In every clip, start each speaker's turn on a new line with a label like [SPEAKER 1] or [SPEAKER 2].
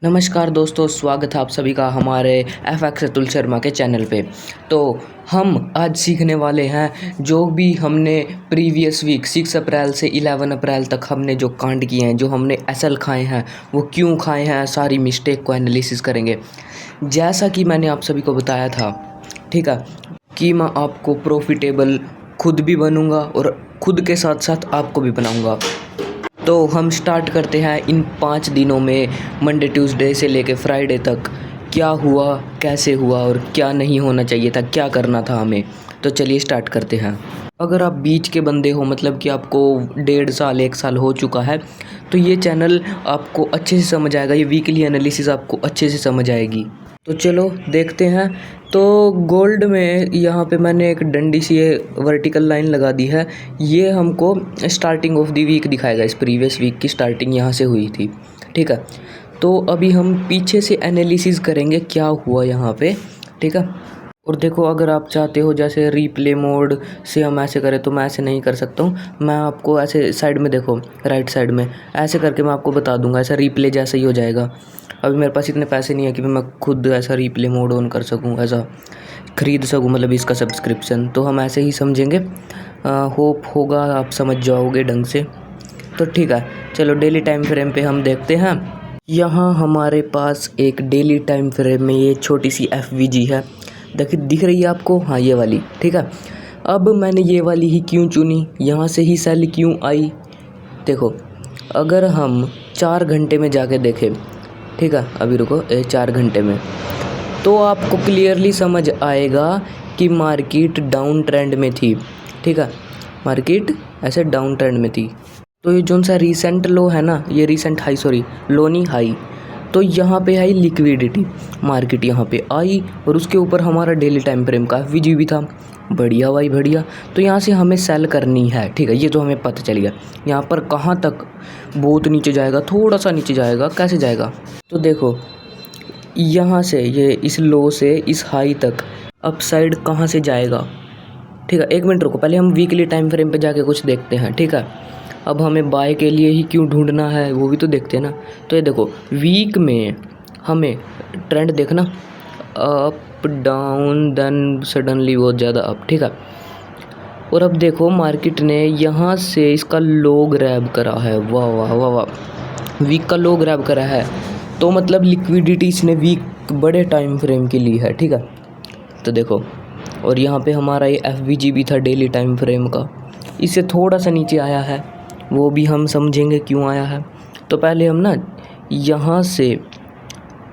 [SPEAKER 1] नमस्कार दोस्तों, स्वागत है आप सभी का हमारे FX अतुल शर्मा के चैनल पे। तो हम आज सीखने वाले हैं जो भी हमने प्रीवियस वीक 6 अप्रैल से 11 अप्रैल तक हमने जो कांड किए हैं, जो हमने एसएल खाए हैं, वो क्यों खाए हैं, सारी मिस्टेक को एनालिसिस करेंगे। जैसा कि मैंने आप सभी को बताया था, ठीक है, कि मैं आपको प्रॉफिटेबल खुद भी बनूंगा और खुद के साथ साथ आपको भी बनाऊंगा। तो हम स्टार्ट करते हैं इन 5 दिनों में, मंडे ट्यूसडे से लेके फ्राइडे तक क्या हुआ, कैसे हुआ और क्या नहीं होना चाहिए था, क्या करना था हमें। तो चलिए स्टार्ट करते हैं। अगर आप बीच के बंदे हो, मतलब कि आपको 1.5 साल 1 साल हो चुका है, तो ये चैनल आपको अच्छे से समझ आएगा, ये वीकली एनालिसिस आपको अच्छे से समझ आएगी। तो चलो देखते हैं। तो गोल्ड में यहाँ पे मैंने एक डंडी सी वर्टिकल लाइन लगा दी है। ये हमको स्टार्टिंग ऑफ द वीक दिखाएगा, इस प्रीवियस वीक की स्टार्टिंग यहाँ से हुई थी, ठीक है। तो अभी हम पीछे से एनालिसिस करेंगे क्या हुआ यहाँ पे, ठीक है। और देखो, अगर आप चाहते हो जैसे रीप्ले मोड से हम ऐसे करें, तो मैं ऐसे नहीं कर सकता हूँ। मैं आपको ऐसे साइड में देखो, राइट साइड में ऐसे करके मैं आपको बता दूंगा, ऐसा रीप्ले जैसा ही हो जाएगा। अभी मेरे पास इतने पैसे नहीं है कि मैं खुद ऐसा रीप्ले मोड ऑन कर सकूँ, ऐसा ख़रीद सकूँ, मतलब इसका सब्सक्रिप्शन। तो हम ऐसे ही समझेंगे। होप होगा आप समझ जाओगे ढंग से। तो ठीक है, चलो डेली टाइम फ्रेम पे हम देखते हैं। यहाँ हमारे पास एक डेली टाइम फ्रेम में ये छोटी सी FVG है, देखिए दिख रही है आपको, हाँ ये वाली, ठीक है। अब मैंने ये वाली ही क्यों चुनी, यहाँ से ही सेल क्यों आई। देखो, अगर हम 4 घंटे में जाके देखें, ठीक है, अभी रुको, 4 घंटे में, तो आपको क्लियरली समझ आएगा कि मार्केट डाउन ट्रेंड में थी, ठीक है। मार्केट ऐसे डाउन ट्रेंड में थी। तो ये जो सा रीसेंट लो है ना, ये रीसेंट हाई, सॉरी लो नहीं हाई, तो यहाँ पे आई लिक्विडिटी, मार्केट यहाँ पे आई और उसके ऊपर हमारा डेली टाइम फ्रेम का FVG भी था। बढ़िया भाई बढ़िया। तो यहाँ से हमें सेल करनी है, ठीक है, ये तो हमें पता चल गया। यहाँ पर कहाँ तक, बहुत नीचे जाएगा, थोड़ा सा नीचे जाएगा, कैसे जाएगा। तो देखो, यहाँ से ये इस लो से इस हाई तक अपसाइड कहाँ से जाएगा, ठीक है। 1 मिनट रुको, पहले हम वीकली टाइम फ्रेम पे जाके कुछ देखते हैं, ठीक है। अब हमें बाय के लिए ही क्यों ढूंढना है, वो भी तो देखते हैं ना। तो ये देखो, वीक में हमें ट्रेंड देखना, अप डाउन, देन सडनली बहुत ज़्यादा अप, ठीक है। और अब देखो, मार्केट ने यहाँ से इसका लो ग्रैब करा है, वाह वाह वाह वाह, वीक का लो ग्रैब करा है। तो मतलब लिक्विडिटी इसने वीक बड़े टाइम फ्रेम के लिए है, ठीक है। तो देखो, और यहाँ पे हमारा ये FVG भी था डेली टाइम फ्रेम का, इससे थोड़ा सा नीचे आया है, वो भी हम समझेंगे क्यों आया है। तो पहले हम ना यहाँ से,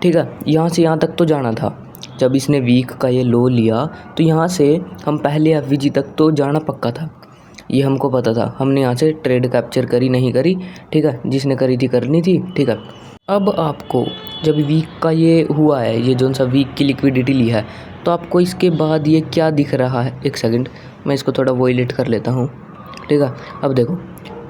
[SPEAKER 1] ठीक है, यहाँ से यहाँ तक तो जाना था। जब इसने वीक का ये लो लिया, तो यहाँ से हम पहले FVG तक तो जाना पक्का था, ये हमको पता था। हमने यहाँ से ट्रेड कैप्चर करी नहीं करी, ठीक है, जिसने करी थी करनी थी, ठीक है। अब आपको जब वीक का ये हुआ है, ये जो सा वीक की लिक्विडिटी ली है, तो आपको इसके बाद ये क्या दिख रहा है, एक सेकंड मैं इसको थोड़ा वॉयलेट कर लेता हूँ, ठीक है। अब देखो,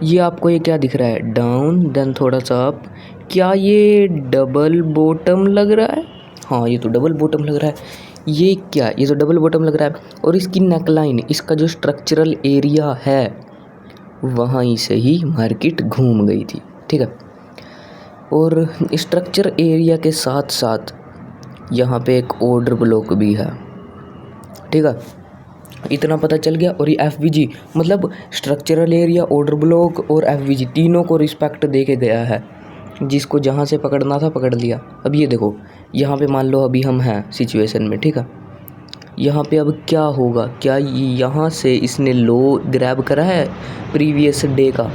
[SPEAKER 1] ये आपको ये क्या दिख रहा है, डाउन देन थोड़ा सा अप। क्या ये डबल बॉटम लग रहा है, हाँ ये तो डबल बॉटम लग रहा है। ये क्या, ये तो डबल बॉटम लग रहा है। और इसकी नेकलाइन, इसका जो स्ट्रक्चरल एरिया है, वहीं से ही मार्केट घूम गई थी, ठीक है। और स्ट्रक्चर एरिया के साथ साथ यहाँ पे एक ऑर्डर ब्लॉक भी है, ठीक है। इतना पता चल गया। और ये FVG मतलब स्ट्रक्चरल एरिया, ऑर्डर ब्लॉक और FVG तीनों को रिस्पेक्ट दे के गया है, जिसको जहाँ से पकड़ना था पकड़ लिया। अब ये देखो, यहाँ पे मान लो अभी हम हैं सिचुएशन में, ठीक है। यहाँ पे अब क्या होगा, क्या यहाँ से इसने लो ग्रैब करा है, प्रीवियस डे का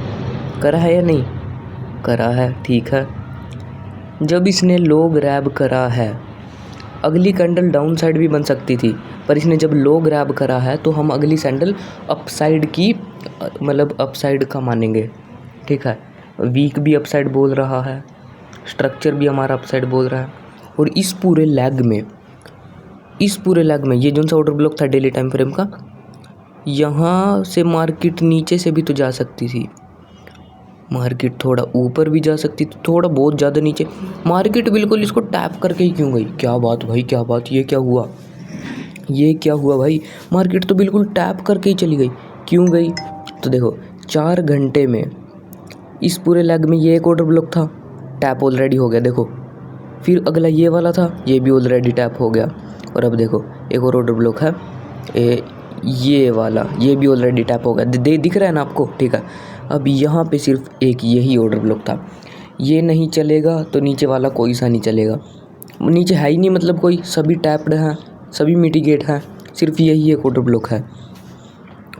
[SPEAKER 1] करा है या नहीं करा है, ठीक है। जब इसने लो ग्रैब करा है, अगली कैंडल डाउन साइड भी बन सकती थी, पर इसने जब लो ग्रैब करा है, तो हम अगली सैंडल अपसाइड की, मतलब अपसाइड का मानेंगे, ठीक है। वीक भी अपसाइड बोल रहा है, स्ट्रक्चर भी हमारा अपसाइड बोल रहा है। और इस पूरे लेग में, इस पूरे लेग में ये जो सा ऑर्डर ब्लॉक था डेली टाइम फ्रेम का, यहाँ से मार्केट नीचे से भी तो जा सकती थी, मार्केट थोड़ा ऊपर भी जा सकती थी, थोड़ा बहुत ज़्यादा नीचे। मार्केट बिल्कुल इसको टैप करके ही क्यों गई, क्या बात भाई, क्या बात, ये क्या हुआ, ये क्या हुआ भाई। मार्केट तो बिल्कुल टैप करके ही चली गई, क्यों गई। तो देखो, 4 घंटे में इस पूरे लेग में ये एक ऑर्डर ब्लॉक था, टैप ऑलरेडी हो गया, देखो फिर अगला ये वाला था, ये भी ऑलरेडी टैप हो गया। और अब देखो एक और ऑर्डर ब्लॉक है ये वाला, ये भी ऑलरेडी टैप हो गया। दिख रहा है ना आपको, ठीक है। अब यहाँ पे सिर्फ एक यही ऑर्डर ब्लॉक था, ये नहीं चलेगा तो नीचे वाला कोई सा नहीं चलेगा। नीचे है ही नहीं, मतलब कोई, सभी टैप्ड हैं, सभी मिटिगेट हैं, सिर्फ यही एक ऑर्डर ब्लॉक है।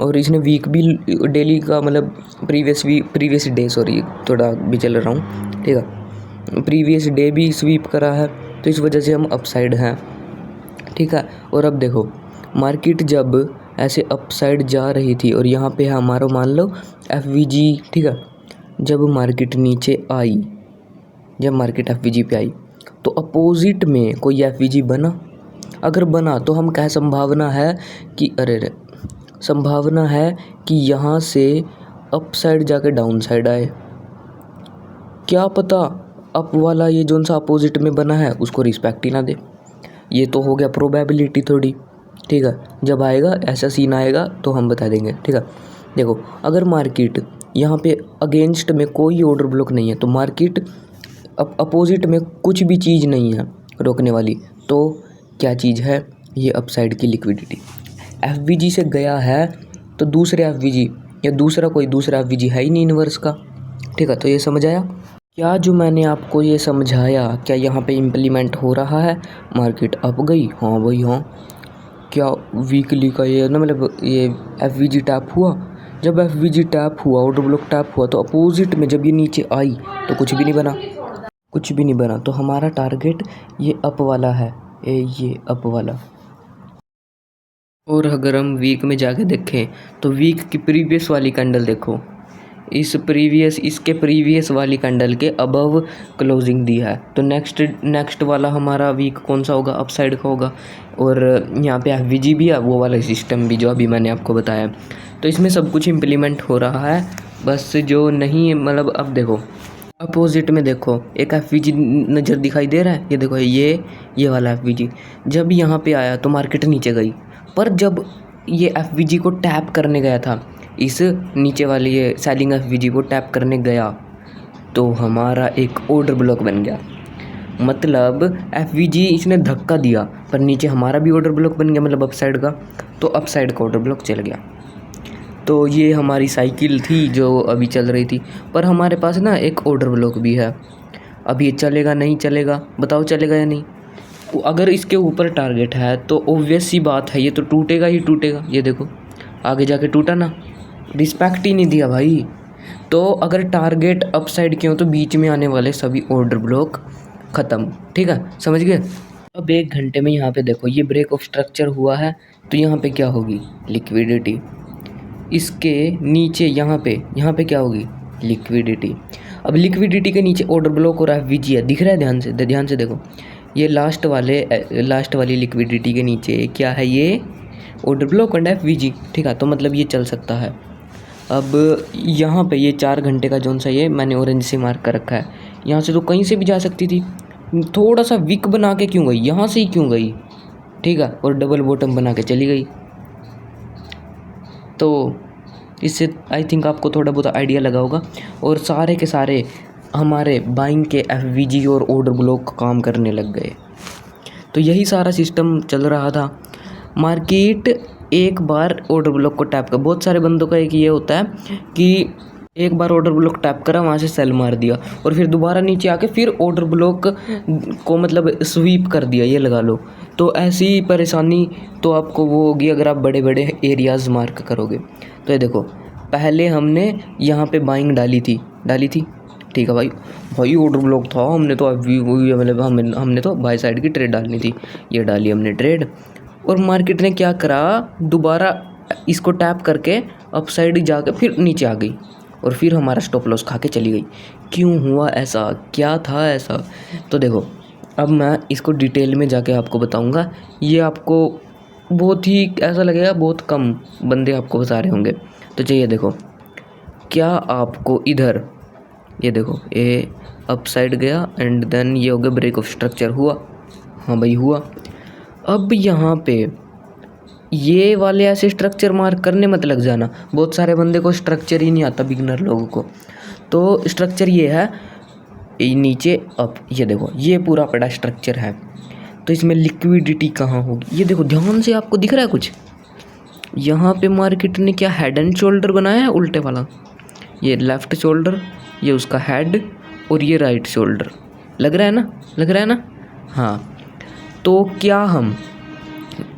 [SPEAKER 1] और इसने वीक भी डेली का, मतलब प्रीवियस डे, सॉरी थोड़ा भी चल रहा हूँ, ठीक है, प्रीवियस डे भी स्वीप करा है, तो इस वजह से हम अपसाइड हैं, ठीक है। और अब देखो मार्केट जब ऐसे अपसाइड जा रही थी और यहाँ पे है हमारा मान लो FVG, ठीक है। जब मार्केट नीचे आई, जब मार्केट FVG पे आई तो अपोजिट में कोई FVG बना, अगर बना तो हम क्या संभावना है कि संभावना है कि यहाँ से अप साइड जाके डाउन साइड आए। क्या पता अप वाला ये जोन सा अपोजिट में बना है उसको रिस्पेक्ट ही ना दे। ये तो हो गया प्रोबेबिलिटी थोड़ी, ठीक है। जब आएगा ऐसा सीन आएगा तो हम बता देंगे, ठीक है। देखो अगर मार्केट यहाँ पे अगेंस्ट में कोई ऑर्डर ब्लॉक नहीं है तो मार्केट अपोजिट में कुछ भी चीज़ नहीं है रोकने वाली, तो क्या चीज़ है, ये अपसाइड की लिक्विडिटी। FVG से गया है तो दूसरे FVG या दूसरा FVG है ही नहीं इन्वर्स का, ठीक है। तो ये समझ आया क्या जो मैंने आपको ये समझाया, क्या यहाँ पे इम्प्लीमेंट हो रहा है। मार्केट अप गई, हाँ भाई हाँ। क्या वीकली का ये ना, मतलब ये FVG टैप हुआ, जब FVG टैप हुआ, ऑर्डर ब्लॉक टैप हुआ, तो अपोजिट में जब ये नीचे आई तो कुछ भी नहीं बना, कुछ भी नहीं बना। तो हमारा टारगेट ये अप वाला है, ये अप वाला। और अगर हम वीक में जाके देखें तो वीक की प्रीवियस वाली कैंडल देखो, इसके प्रीवियस वाली कैंडल के अबव क्लोजिंग दी है, तो नेक्स्ट वाला हमारा वीक कौन सा होगा, अपसाइड का होगा। और यहाँ पे FVG भी है, वो वाला सिस्टम भी जो अभी मैंने आपको बताया। तो इसमें सब कुछ इम्प्लीमेंट हो रहा है, बस जो नहीं, मतलब अब देखो अपोजिट में देखो एक FVG नज़र दिखाई दे रहा है, ये देखो ये वाला FVG जब यहाँ पे आया तो मार्केट नीचे गई, पर जब ये FVG को टैप करने गया था, इस नीचे वाली ये सेलिंग FVG को टैप करने गया तो हमारा एक ऑर्डर ब्लॉक बन गया। मतलब FVG इसने धक्का दिया पर नीचे हमारा भी ऑर्डर ब्लॉक बन गया, मतलब अपसाइड का, तो अपसाइड का ऑर्डर ब्लॉक चल गया। तो ये हमारी साइकिल थी जो अभी चल रही थी, पर हमारे पास ना एक ऑर्डर ब्लॉक भी है। अब ये चलेगा नहीं चलेगा, बताओ चलेगा या नहीं। अगर इसके ऊपर टारगेट है तो ऑब्वियस सी बात है ये तो टूटेगा ही टूटेगा। ये देखो आगे जाके टूटा ना, रिस्पेक्ट ही नहीं दिया भाई। तो अगर टारगेट अपसाइड के हो तो बीच में आने वाले सभी ऑर्डर ब्लॉक ख़त्म, ठीक है, समझ गए। अब 1 घंटे में यहाँ पे देखो ये ब्रेक ऑफ स्ट्रक्चर हुआ है, तो यहाँ पे क्या होगी, लिक्विडिटी। इसके नीचे यहाँ पे क्या होगी, लिक्विडिटी। अब लिक्विडिटी के नीचे ऑर्डर ब्लॉक और FVG है, दिख रहा है, ध्यान से देखो। ये लास्ट वाली लिक्विडिटी के नीचे क्या है, ये ऑर्डर ब्लॉक एंड FVG, ठीक है। तो मतलब ये चल सकता है। अब यहाँ पे ये 4 घंटे का जोन सा ये मैंने ऑरेंज से मार्क कर रखा है, यहाँ से तो कहीं से भी जा सकती थी, थोड़ा सा विक बना के क्यों गई, यहाँ से ही क्यों गई, ठीक है, और डबल बॉटम बना के चली गई। तो इससे आई थिंक आपको थोड़ा बहुत आइडिया लगा होगा। और सारे के सारे हमारे बाइंग के FVG और ऑर्डर ब्लॉक काम करने लग गए। तो यही सारा सिस्टम चल रहा था। मार्केट एक बार ऑर्डर ब्लॉक को टैप कर, बहुत सारे बंदों का एक ये होता है कि एक बार ऑर्डर ब्लॉक टैप करा, वहाँ से सेल मार दिया और फिर दोबारा नीचे आके फिर ऑर्डर ब्लॉक को मतलब स्वीप कर दिया, ये लगा लो। तो ऐसी परेशानी तो आपको वो होगी अगर आप बड़े बड़े एरियाज़ मार्क करोगे। तो ये देखो पहले हमने यहाँ पे बाइंग डाली थी, ठीक है भाई ऑर्डर ब्लॉक था, हमने तो अभी मतलब हमने तो बाय साइड की ट्रेड डालनी थी, ये डाली हमने ट्रेड। और मार्केट ने क्या करा, दोबारा इसको टैप करके अपसाइड जाके फिर नीचे आ गई और फिर हमारा स्टॉप लॉस खा के चली गई। क्यों हुआ ऐसा, क्या था ऐसा, तो देखो अब मैं इसको डिटेल में जाके आपको बताऊंगा। ये आपको बहुत ही ऐसा लगेगा, बहुत कम बंदे आपको बता रहे होंगे। तो चलिए देखो, क्या आपको इधर ये देखो ये अपसाइड गया एंड देन ये हो गया ब्रेक ऑफ स्ट्रक्चर हुआ, हाँ भाई हुआ। अब यहाँ पे ये वाले ऐसे स्ट्रक्चर मार्क करने मत लग जाना, बहुत सारे बंदे को स्ट्रक्चर ही नहीं आता, बिगिनर लोगों को। तो स्ट्रक्चर ये है, ये नीचे अप, ये देखो ये पूरा बड़ा स्ट्रक्चर है। तो इसमें लिक्विडिटी कहाँ होगी, ये देखो ध्यान से, आपको दिख रहा है कुछ? यहाँ पे मार्केट ने क्या हेड एंड शोल्डर बनाया है उल्टे वाला, ये लेफ़्ट शोल्डर, ये उसका हेड, और ये राइट शोल्डर। लग रहा है ना, लग रहा है ना? हाँ, तो क्या हम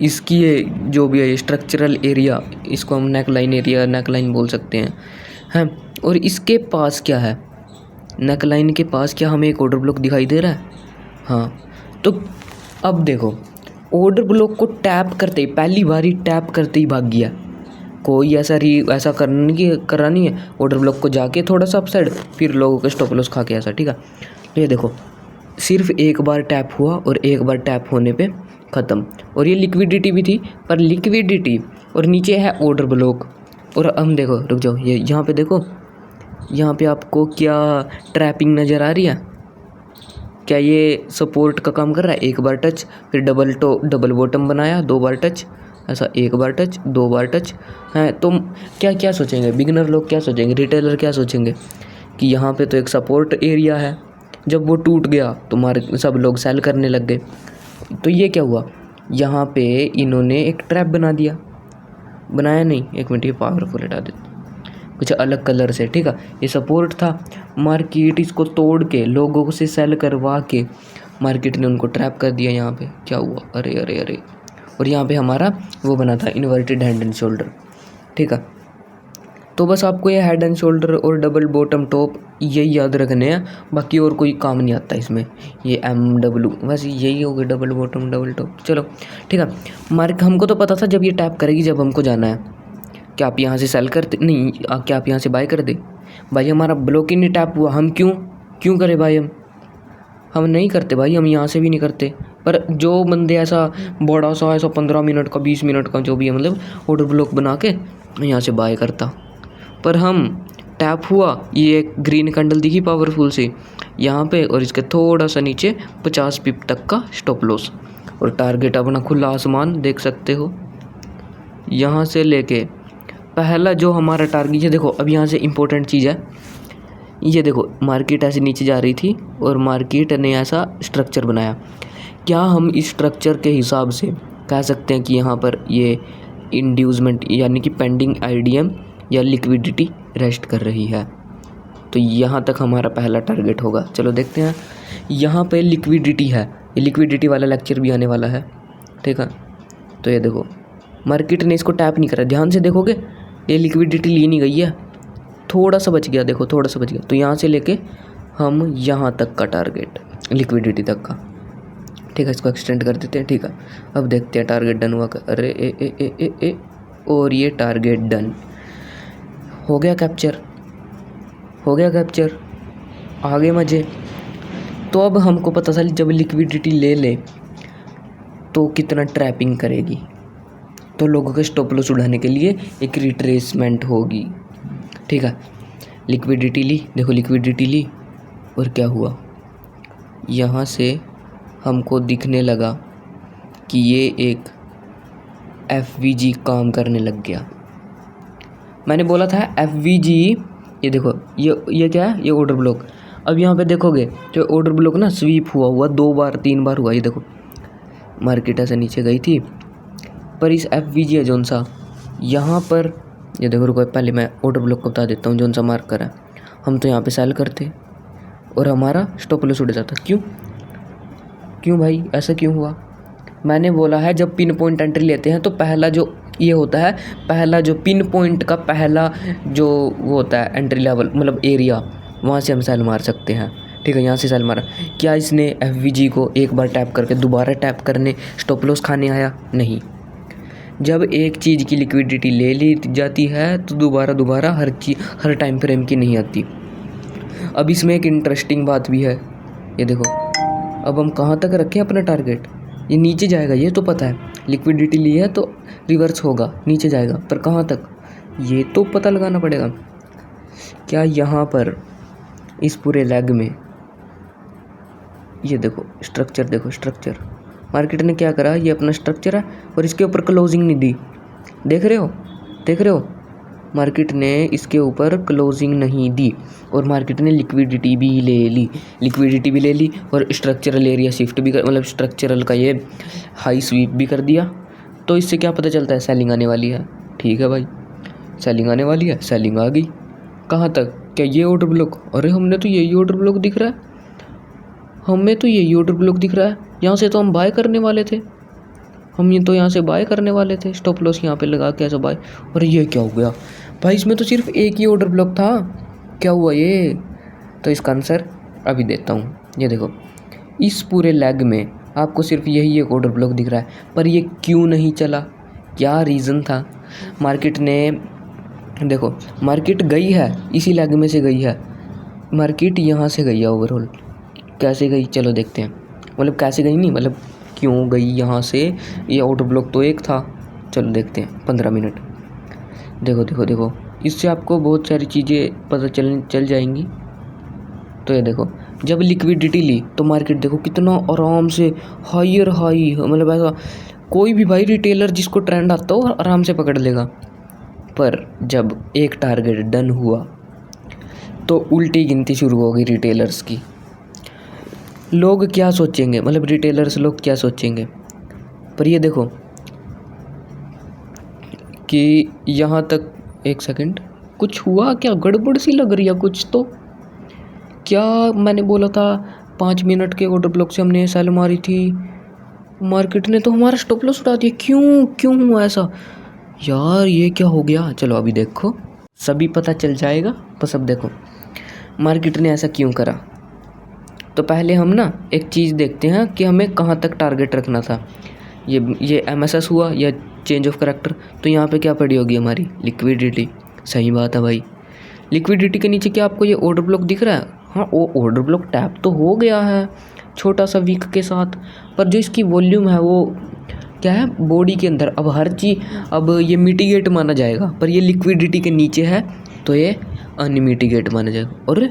[SPEAKER 1] इसकी ये जो भी है स्ट्रक्चरल एरिया, इसको हम नेकलाइन एरिया, नेकलाइन बोल सकते हैं। और इसके पास क्या है, नेकलाइन के पास क्या हमें एक ऑर्डर ब्लॉक दिखाई दे रहा है? हाँ, तो अब देखो ऑर्डर ब्लॉक को टैप करते ही, पहली बारी टैप करते ही भाग गया। कोई ऐसा करा नहीं है। ऑर्डर ब्लॉक को जाके थोड़ा सा अपसाइड, फिर लोगों के स्टॉप लॉस खा के ऐसा, ठीक है। तो ये देखो सिर्फ एक बार टैप हुआ और एक बार टैप होने पे ख़त्म। और ये लिक्विडिटी भी थी, पर लिक्विडिटी और नीचे है ऑर्डर ब्लॉक। और हम देखो, रुक जाओ, ये यहाँ पे देखो, यहाँ पे आपको क्या ट्रैपिंग नज़र आ रही है? क्या ये सपोर्ट का काम कर रहा है? एक बार टच, फिर डबल बॉटम बनाया, 2 बार टच, ऐसा 1 बार टच, 2 बार टच है। तो क्या सोचेंगे बिगिनर लोग, क्या सोचेंगे रिटेलर, क्या सोचेंगे कि यहाँ पे तो एक सपोर्ट एरिया है, जब वो टूट गया तो सब लोग सेल करने लग गए। तो ये क्या हुआ, यहाँ पे इन्होंने एक ट्रैप बना दिया, बनाया नहीं, एक मिनट ये पावरफुल हटा देते कुछ अलग कलर से, ठीक है। ये सपोर्ट था, मार्केट इसको तोड़ के लोगों से सेल करवा के मार्केट ने उनको ट्रैप कर दिया। यहाँ पे क्या हुआ, अरे अरे अरे, और यहाँ पे हमारा वो बना था इन्वर्टेड हेड एंड शोल्डर, ठीक है। तो बस आपको ये हेड एंड शोल्डर और डबल बॉटम टॉप यही याद रखने हैं, बाकी और कोई काम नहीं आता इसमें। ये MW बस यही हो गया, डबल बॉटम डबल टॉप, चलो ठीक है। हमको तो पता था जब ये टैप करेगी, जब हमको जाना है, क्या आप यहाँ से सेल करते नहीं, क्या आप यहाँ से बाय कर दे? भाई हमारा ब्लॉक ही नहीं टैप हुआ, हम क्यों करें भाई? हम नहीं करते भाई, हम यहाँ से भी नहीं करते। पर जो बंदे ऐसा बड़ा सा ऐसा 15 मिनट का 20 मिनट का जो भी है, मतलब ऑर्डर ब्लॉक बना के यहाँ से बाय करता, पर हम टैप हुआ, ये एक ग्रीन कैंडल दिखी पावरफुल से यहाँ पे, और इसके थोड़ा सा नीचे 50 पिप तक का स्टॉप लॉस, और टारगेट अपना खुला आसमान देख सकते हो। यहाँ से लेके पहला जो हमारा टारगेट, ये देखो अब यहाँ से इम्पोर्टेंट चीज़ है, ये देखो मार्केट ऐसे नीचे जा रही थी और मार्केट ने ऐसा स्ट्रक्चर बनाया। क्या हम इस स्ट्रक्चर के हिसाब से कह सकते हैं कि यहाँ पर ये इंड्यूसमेंट यानी कि पेंडिंग IDM या लिक्विडिटी रेस्ट कर रही है? तो यहाँ तक हमारा पहला टारगेट होगा। चलो देखते हैं, यहाँ पे लिक्विडिटी है, ये लिक्विडिटी वाला लेक्चर भी आने वाला है, ठीक है। तो ये देखो मार्केट ने इसको टैप नहीं करा, ध्यान से देखोगे ये लिक्विडिटी ली नहीं गई है, थोड़ा सा बच गया, देखो थोड़ा सा बच गया। तो यहाँ से लेके हम यहाँ तक का टारगेट लिक्विडिटी तक का, ठीक है, इसको एक्सटेंड कर देते हैं, ठीक है। अब देखते हैं टारगेट डन हुआ, अरे ए, और ये टारगेट डन हो गया, कैप्चर हो गया, कैप्चर आगे मजे। तो अब हमको पता चल जब लिक्विडिटी ले ले तो कितना ट्रैपिंग करेगी, तो लोगों के स्टॉप लॉस उड़ाने के लिए एक रिट्रेसमेंट होगी, ठीक है। लिक्विडिटी ली, देखो लिक्विडिटी ली, और क्या हुआ, यहाँ से हमको दिखने लगा कि ये एक FVG काम करने लग गया। मैंने बोला था FVG, ये देखो ये क्या है, ये ऑर्डर ब्लॉक। अब यहाँ पे देखोगे तो ऑर्डर ब्लॉक ना स्वीप हुआ 2 बार 3 बार हुआ। ये देखो मार्केट ऐसे नीचे गई थी, पर इस FVG है जौन सा यहाँ पर, ये देखो रुको पहले मैं ऑर्डर ब्लॉक को बता देता हूँ, जौन सा मार्क करा, हम तो यहाँ पे सेल करते और हमारा स्टॉप लॉस उड़ जाता। क्यों भाई, ऐसा क्यों हुआ? मैंने बोला है जब पिन पॉइंट एंट्री लेते हैं तो पहला जो ये होता है, पहला जो पिन पॉइंट का पहला जो वो होता है एंट्री लेवल, मतलब एरिया, वहाँ से हम सेल मार सकते हैं, ठीक है। यहाँ से सेल मारा, क्या इसने FVG को एक बार टैप करके दोबारा टैप करने स्टॉप लॉस खाने आया? नहीं। जब एक चीज़ की लिक्विडिटी ले ली जाती है तो दोबारा हर टाइम फ्रेम की नहीं आती। अब इसमें एक इंटरेस्टिंग बात भी है, ये देखो अब हम कहाँ तक रखें अपना टारगेट, ये नीचे जाएगा, ये तो पता है, लिक्विडिटी ली है तो रिवर्स होगा, नीचे जाएगा, पर कहाँ तक ये तो पता लगाना पड़ेगा। क्या यहाँ पर इस पूरे लेग में, ये देखो स्ट्रक्चर, देखो स्ट्रक्चर, मार्केट ने क्या करा, ये अपना स्ट्रक्चर है और इसके ऊपर क्लोजिंग नहीं दी, देख रहे हो मार्केट ने इसके ऊपर क्लोजिंग नहीं दी और मार्केट ने लिक्विडिटी भी ले ली और स्ट्रक्चरल एरिया शिफ्ट भी कर, मतलब स्ट्रक्चरल का ये हाई स्वीप भी कर दिया। तो इससे क्या पता चलता है, सेलिंग आने वाली है। ठीक है भाई, सेलिंग आने वाली है, सेलिंग आ गई। कहाँ तक, क्या ये ऑर्डर ब्लॉक, अरे हमने तो यही ऑर्डर ब्लॉक दिख रहा है, यहाँ से तो हम बाय करने वाले थे, यहाँ से बाय करने वाले थे, स्टॉप लॉस यहाँ पे लगा के ऐसा बाय। और ये क्या हो गया भाई, इसमें तो सिर्फ एक ही ऑर्डर ब्लॉक था, क्या हुआ ये? तो इसका आंसर अभी देता हूँ। ये देखो, इस पूरे लेग में आपको सिर्फ यही एक ऑर्डर ब्लॉक दिख रहा है, पर ये क्यों नहीं चला, क्या रीज़न था? मार्केट ने, देखो मार्केट गई है, इसी लेग में से गई है मार्केट, यहाँ से गई है ओवरऑल। कैसे गई चलो देखते हैं, मतलब कैसे गई नहीं, मतलब क्यों गई यहाँ से। ये ऑर्डर ब्लॉक तो एक था, चलो देखते हैं 15 मिनट। देखो इससे आपको बहुत सारी चीज़ें पता चल जाएंगी। तो ये देखो, जब लिक्विडिटी ली तो मार्केट देखो कितना आराम से हायर हाई, मतलब ऐसा कोई भी भाई रिटेलर जिसको ट्रेंड आता हो आराम से पकड़ लेगा। पर जब एक टारगेट डन हुआ तो उल्टी गिनती शुरू हो गई रिटेलर्स की। लोग क्या सोचेंगे, मतलब रिटेलर्स लोग क्या सोचेंगे। पर ये देखो कि यहाँ तक, एक सेकंड, कुछ हुआ क्या, गड़बड़ सी लग रही है कुछ तो। क्या मैंने बोला था 5 मिनट के ऑर्डर ब्लॉक से हमने सेल मारी थी, मार्केट ने तो हमारा स्टॉप लॉस उठा दिया। क्यों हुआ ऐसा यार, ये क्या हो गया? चलो अभी देखो सभी पता चल जाएगा। बस अब देखो मार्केट ने ऐसा क्यों करा। तो पहले हम ना एक चीज़ देखते हैं कि हमें कहाँ तक टारगेट रखना था। ये MSS हुआ या चेंज ऑफ करैक्टर, तो यहाँ पे क्या पड़ी होगी हमारी लिक्विडिटी। सही बात है भाई, लिक्विडिटी के नीचे क्या आपको ये ऑर्डर ब्लॉक दिख रहा है? हाँ, वो ऑर्डर ब्लॉक टैप तो हो गया है छोटा सा वीक के साथ, पर जो इसकी वॉल्यूम है वो क्या है बॉडी के अंदर। अब हर चीज़, अब ये मिटिगेट माना जाएगा, पर ये लिक्विडिटी के नीचे है तो ये अनमिटिगेट माना जाएगा। और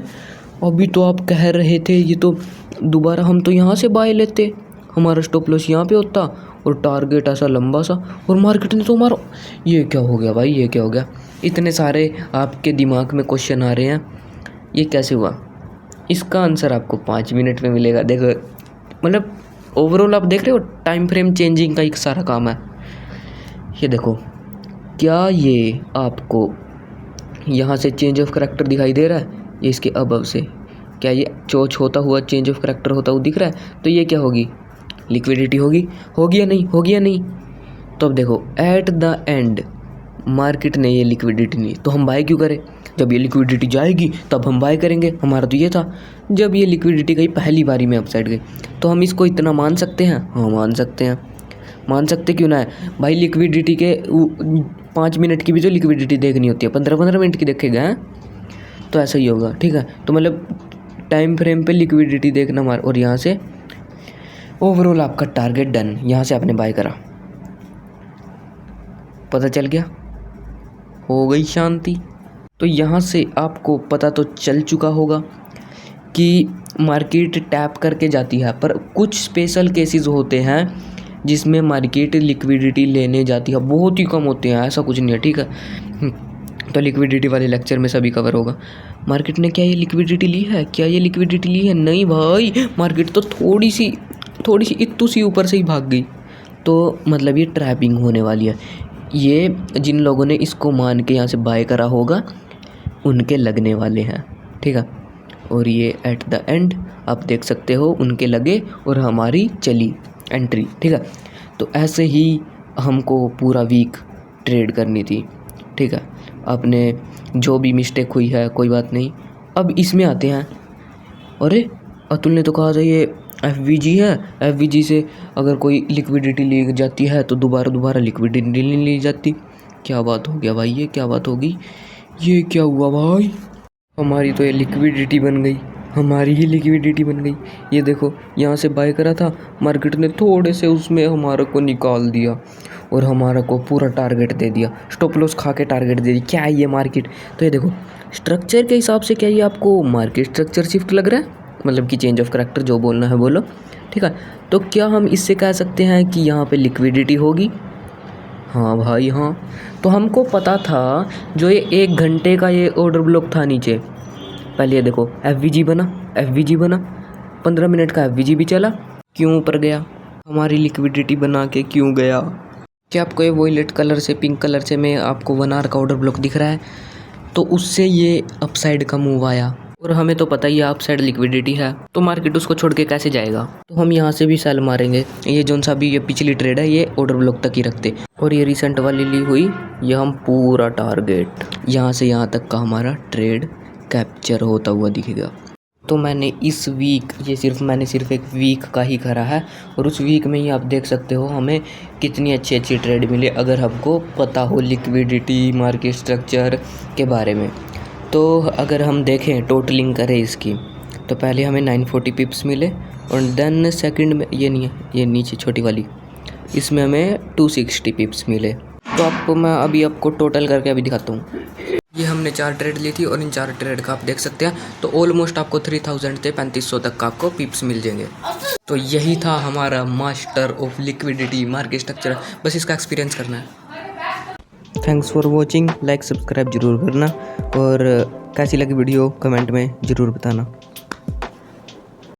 [SPEAKER 1] अभी तो आप कह रहे थे ये तो दोबारा हम तो यहाँ से बाय लेते, हमारा स्टॉप लॉस यहाँ पे होता और टारगेट ऐसा लंबा सा, और मार्केट ने तो हमारा, ये क्या हो गया भाई, ये क्या हो गया? इतने सारे आपके दिमाग में क्वेश्चन आ रहे हैं, ये कैसे हुआ? इसका आंसर आपको 5 मिनट में मिलेगा। देखो मतलब ओवरऑल आप देख रहे हो टाइम फ्रेम चेंजिंग का एक सारा काम है। ये देखो, क्या ये आपको यहाँ से चेंज ऑफ करैक्टर दिखाई दे रहा है? ये इसके अबव से क्या ये चोच होता हुआ चेंज ऑफ करैक्टर होता हुआ दिख रहा है? तो ये क्या होगी, लिक्विडिटी होगी या नहीं? तो अब देखो एट द एंड मार्केट ने ये लिक्विडिटी नहीं, तो हम बाय क्यों करें? जब ये लिक्विडिटी जाएगी तब हम बाय करेंगे, हमारा तो ये था। जब ये लिक्विडिटी गई पहली बारी में अपसाइड गई, तो हम इसको इतना मान सकते हैं? हाँ मान सकते क्यों ना है भाई। लिक्विडिटी के 5 मिनट की भी जो लिक्विडिटी देखनी होती है 15-15 मिनट की देखेगा हैं? तो ऐसा ही होगा, ठीक है। तो मतलब टाइम फ्रेम पे लिक्विडिटी देखना मार, और यहाँ से ओवरऑल आपका टारगेट डन, यहाँ से आपने बाय करा, पता चल गया, हो गई शांति। तो यहाँ से आपको पता तो चल चुका होगा कि मार्केट टैप करके जाती है, पर कुछ स्पेशल केसेस होते हैं जिसमें मार्केट लिक्विडिटी लेने जाती है, बहुत ही कम होते हैं, ऐसा कुछ नहीं है, ठीक है। तो लिक्विडिटी वाले लेक्चर में सभी कवर होगा। मार्केट ने क्या ये लिक्विडिटी ली है? नहीं भाई, मार्केट तो थोड़ी सी इतू सी ऊपर से ही भाग गई। तो मतलब ये ट्रैपिंग होने वाली है। ये जिन लोगों ने इसको मान के यहाँ से बाय करा होगा उनके लगने वाले हैं, ठीक है। और ये एट द एंड आप देख सकते हो उनके लगे और हमारी चली एंट्री, ठीक है। तो ऐसे ही हमको पूरा वीक ट्रेड करनी थी, ठीक है। आपने जो भी मिस्टेक हुई है कोई बात नहीं। अब इसमें आते हैं, अरे अतुल ने तो कहा था ये FVG है, FVG से अगर कोई लिक्विडिटी ली जाती है तो दोबारा लिक्विडिटी नहीं ली जाती। क्या बात हो गया भाई, ये क्या बात होगी, ये क्या हुआ भाई? हमारी तो ये लिक्विडिटी बन गई, हमारी ही लिक्विडिटी बन गई। ये देखो यहाँ से बाय करा था, मार्केट ने थोड़े से उसमें हमारे को निकाल दिया और हमारा को पूरा टारगेट दे दिया, स्टॉप लॉस खा के टारगेट दे दी। क्या है ये मार्केट? तो ये देखो स्ट्रक्चर के हिसाब से क्या ये आपको मार्केट स्ट्रक्चर शिफ्ट लग रहा है, मतलब कि चेंज ऑफ करैक्टर, जो बोलना है बोलो, ठीक है। तो क्या हम इससे कह सकते हैं कि यहाँ पे लिक्विडिटी होगी? हाँ भाई हाँ, तो हमको पता था जो ये 1 घंटे का ये ऑर्डर ब्लॉक था नीचे, पहले ये देखो एफवीजी बना 15 मिनट का एफवीजी भी चला, क्यों ऊपर गया, हमारी लिक्विडिटी बना के क्यों गया। क्या आपको ये वॉयलेट कलर से पिंक कलर से में आपको 1 आवर का ऑर्डर ब्लॉक दिख रहा है, तो उससे ये अपसाइड का मूव आया, और हमें तो पता ही है अपसाइड लिक्विडिटी है, तो मार्केट उसको छोड़ के कैसे जाएगा। तो हम यहाँ से भी सेल मारेंगे, ये जोन सा भी ये पिछली ट्रेड है ये ऑर्डर ब्लॉक तक ही रखते, और ये रिसेंट वाली ली हुई ये हम पूरा टारगेट यहाँ से यहाँ तक का हमारा ट्रेड कैप्चर होता हुआ दिखेगा। तो मैंने इस वीक मैंने सिर्फ एक वीक का ही करा है, और उस वीक में ही आप देख सकते हो हमें कितनी अच्छी अच्छी ट्रेड मिली अगर हमको पता हो लिक्विडिटी मार्केट स्ट्रक्चर के बारे में। तो अगर हम देखें टोटलिंग करें इसकी, तो पहले हमें 940 पिप्स मिले, और देन सेकंड में ये नहीं है, ये नीचे छोटी वाली, इसमें हमें 260 पिप्स मिले। तो आपको मैं अभी आपको टोटल करके अभी दिखाता हूँ। ये हमने 4 ट्रेड ली थी, और इन 4 ट्रेड का आप देख सकते हैं, तो ऑलमोस्ट आपको 3000 से 3500 तक का आपको पिप्स मिल जाएंगे। तो यही था हमारा master of liquidity market structure, बस इसका एक्सपीरियंस करना है। Thanks for watching, like subscribe जरूर करना, और कैसी लगी वीडियो कमेंट में ज़रूर बताना।